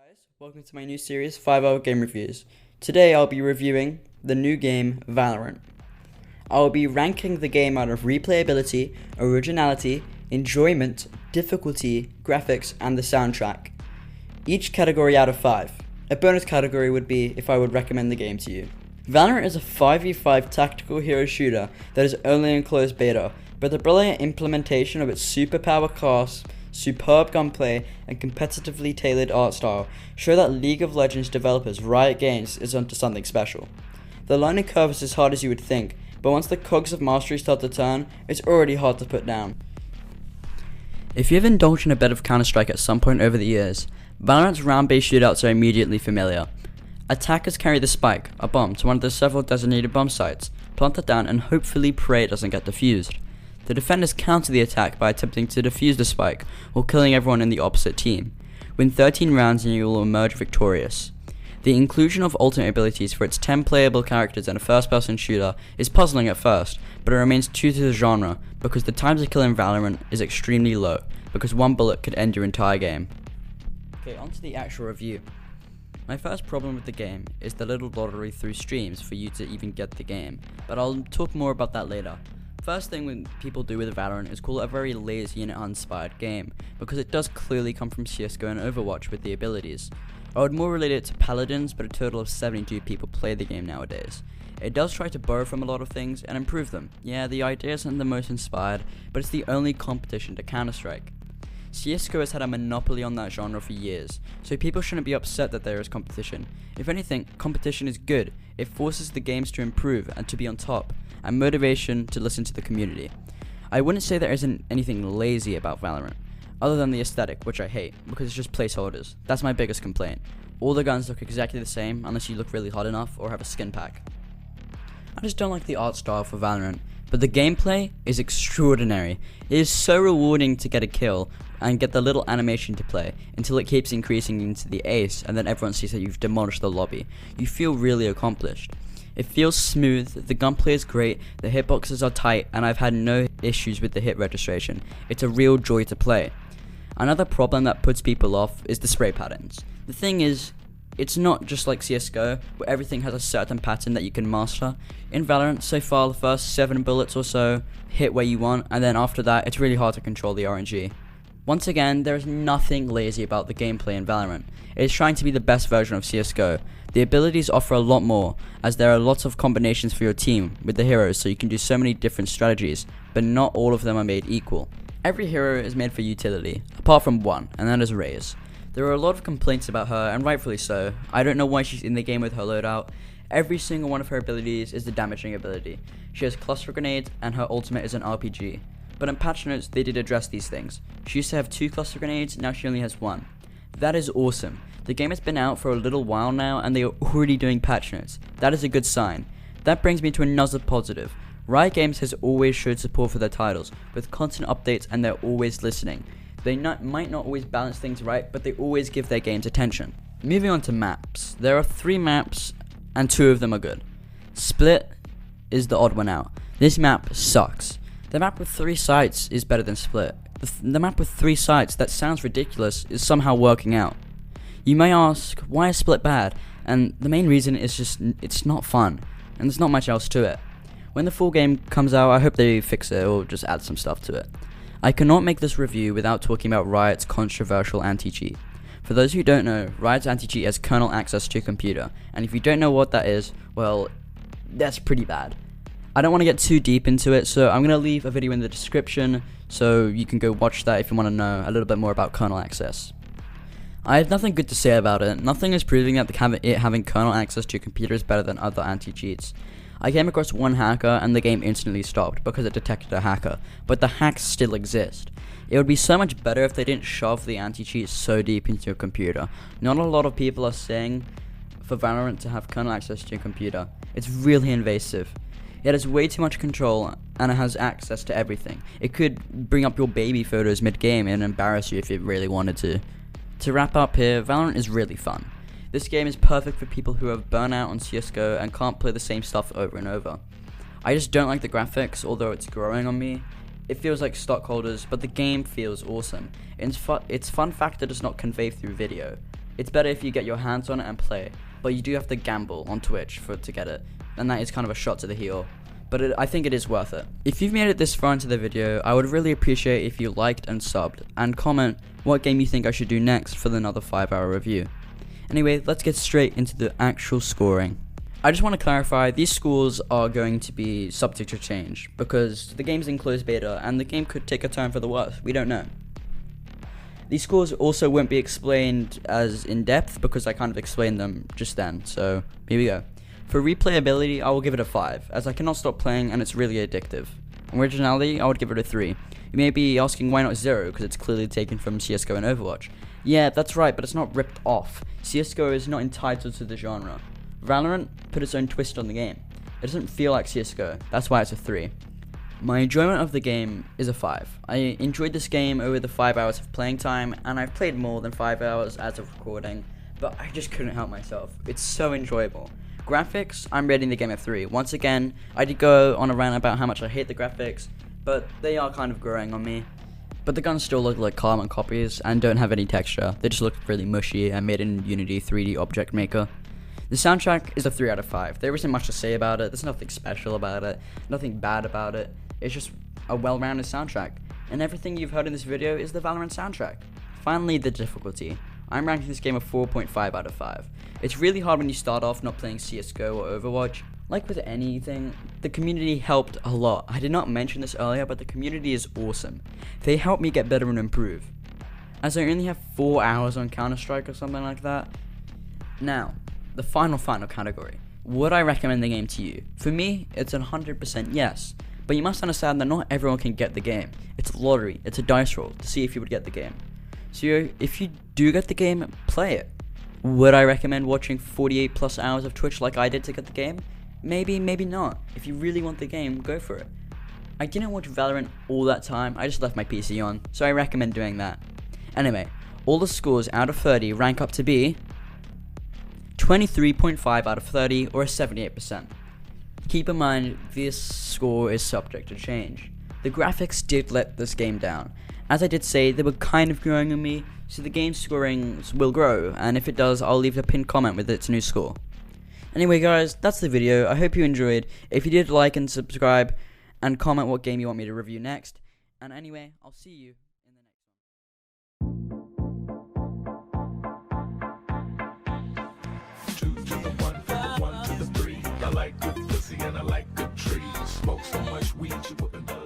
guys, welcome to my new series 5-hour game reviews. Today I'll be reviewing the new game Valorant. I'll be ranking the game out of replayability, originality, enjoyment, difficulty, graphics, and the soundtrack. Each category out of 5. A bonus category would be if I would recommend the game to you. Valorant is a 5v5 tactical hero shooter that is only in closed beta, but the brilliant implementation of its superpower class, superb gunplay, and competitively tailored art style show that League of Legends developers Riot Games is onto something special. The learning curve is as hard as you would think, but once the cogs of mastery start to turn, it's already hard to put down. If you've indulged in a bit of Counter-Strike at some point over the years, Valorant's round-based shootouts are immediately familiar. Attackers carry the spike, a bomb, to one of the several designated bomb sites, plant it down, and hopefully pray it doesn't get defused. The defenders counter the attack by attempting to defuse the spike, or killing everyone in the opposite team. Win 13 rounds and you will emerge victorious. The inclusion of ultimate abilities for its 10 playable characters in a first-person shooter is puzzling at first, but it remains true to the genre because the time to kill in Valorant is extremely low, because one bullet could end your entire game. Okay, on to the actual review. My first problem with the game is the little lottery through streams for you to even get the game, but I'll talk more about that later. First thing when people do with Valorant is call it a very lazy and uninspired game, because it does clearly come from CSGO and Overwatch with the abilities. I would more relate it to Paladins, but a total of 72 people play the game nowadays. It does try to borrow from a lot of things and improve them. Yeah, the idea isn't the most inspired, but it's the only competition to Counter-Strike. CSGO has had a monopoly on that genre for years, so people shouldn't be upset that there is competition. If anything, competition is good. It forces the games to improve and to be on top, and motivation to listen to the community. I wouldn't say there isn't anything lazy about Valorant, other than the aesthetic, which I hate, because it's just placeholders. That's my biggest complaint. All the guns look exactly the same, unless you look really hot enough or have a skin pack. I just don't like the art style for Valorant, but the gameplay is extraordinary. It is so rewarding to get a kill and get the little animation to play until it keeps increasing into the ace, and then everyone sees that you've demolished the lobby. You feel really accomplished. It feels smooth, the gunplay is great, the hitboxes are tight, and I've had no issues with the hit registration. It's a real joy to play. Another problem that puts people off is the spray patterns. The thing is, it's not just like CSGO, where everything has a certain pattern that you can master. In Valorant, so far the first 7 bullets or so hit where you want, and then after that, it's really hard to control the RNG. Once again, there is nothing lazy about the gameplay in Valorant. It is trying to be the best version of CSGO. The abilities offer a lot more, as there are lots of combinations for your team with the heroes, so you can do so many different strategies, but not all of them are made equal. Every hero is made for utility, apart from one, and that is Raze. There are a lot of complaints about her, and rightfully so. I don't know why she's in the game with her loadout. Every single one of her abilities is the damaging ability. She has cluster grenades, and her ultimate is an RPG. But in patch notes, they did address these things. She used to have 2 cluster grenades, now she only has 1. That is awesome. The game has been out for a little while now, and they are already doing patch notes. That is a good sign. That brings me to another positive. Riot Games has always showed support for their titles, with constant updates, and they're always listening. They might not always balance things right, but they always give their games attention. Moving on to maps. There are 3 maps, and 2 of them are good. Split is the odd one out. This map sucks. The map with 3 sites is better than Split. The map with 3 sites that sounds ridiculous is somehow working out. You may ask, why is Split bad? And the main reason is just, it's not fun, and there's not much else to it. When the full game comes out, I hope they fix it or just add some stuff to it. I cannot make this review without talking about Riot's controversial anti-cheat. For those who don't know, Riot's anti-cheat has kernel access to your computer, and if you don't know what that is, well, that's pretty bad. I don't want to get too deep into it, so I'm going to leave a video in the description so you can go watch that if you want to know a little bit more about kernel access. I have nothing good to say about it. Nothing is proving that having kernel access to your computer is better than other anti-cheats. I came across one hacker and the game instantly stopped because it detected a hacker, but the hacks still exist. It would be so much better if they didn't shove the anti-cheat so deep into your computer. Not a lot of people are saying for Valorant to have kernel access to your computer. It's really invasive. It has way too much control, and it has access to everything. It could bring up your baby photos mid-game and embarrass you if it really wanted to. To wrap up here, Valorant is really fun. This game is perfect for people who have burnt out on CSGO and can't play the same stuff over and over. I just don't like the graphics, although it's growing on me. It feels like stockholders, but the game feels awesome. Its fun factor does not convey through video. It's better if you get your hands on it and play, but you do have to gamble on Twitch to get it, and that is kind of a shot to the heel. But I think it is worth it. If you've made it this far into the video, I would really appreciate if you liked and subbed, and comment what game you think I should do next for another 5-hour review. Anyway, let's get straight into the actual scoring. I just want to clarify, these scores are going to be subject to change, because the game's in closed beta, and the game could take a turn for the worse, we don't know. These scores also won't be explained as in depth, because I kind of explained them just then, so here we go. For replayability, I will give it a 5, as I cannot stop playing and it's really addictive. Originality, I would give it a 3. You may be asking why not 0, because it's clearly taken from CSGO and Overwatch. Yeah, that's right, but it's not ripped off. CSGO is not entitled to the genre. Valorant put its own twist on the game. It doesn't feel like CSGO, that's why it's a 3. My enjoyment of the game is a 5. I enjoyed this game over the 5 hours of playing time, and I've played more than 5 hours as of recording, but I just couldn't help myself. It's so enjoyable. Graphics, I'm rating the game a 3. Once again, I did go on a rant about how much I hate the graphics, but they are kind of growing on me. But the guns still look like carbon copies and don't have any texture. They just look really mushy and made in Unity 3D Object Maker. The soundtrack is a 3 out of 5. There isn't much to say about it. There's nothing special about it, nothing bad about it. It's just a well-rounded soundtrack. And everything you've heard in this video is the Valorant soundtrack. Finally, the difficulty. I'm ranking this game a 4.5 out of 5. It's really hard when you start off not playing CSGO or Overwatch. Like with anything, the community helped a lot. I did not mention this earlier, but the community is awesome. They helped me get better and improve. As I only have 4 hours on Counter-Strike or something like that. Now, the final category. Would I recommend the game to you? For me, it's 100% yes. But you must understand that not everyone can get the game. It's a lottery, it's a dice roll to see if you would get the game. So if you do get the game, play it. Would I recommend watching 48 plus hours of Twitch like I did to get the game? Maybe, maybe not. If you really want the game, go for it. I didn't watch Valorant all that time, I just left my PC on, so I recommend doing that. Anyway, all the scores out of 30 rank up to be 23.5 out of 30 or a 78%. Keep in mind, this score is subject to change. The graphics did let this game down. As I did say, they were kind of growing on me, so the game scorings will grow, and if it does, I'll leave a pinned comment with its new score. Anyway guys, that's the video. I hope you enjoyed. If you did, like and subscribe, and comment what game you want me to review next. And anyway, I'll see you in the next one. 2 to the 1, from the 1 to the 3. I like good pussy and I like good trees. Smoke so much weed you wouldn't know.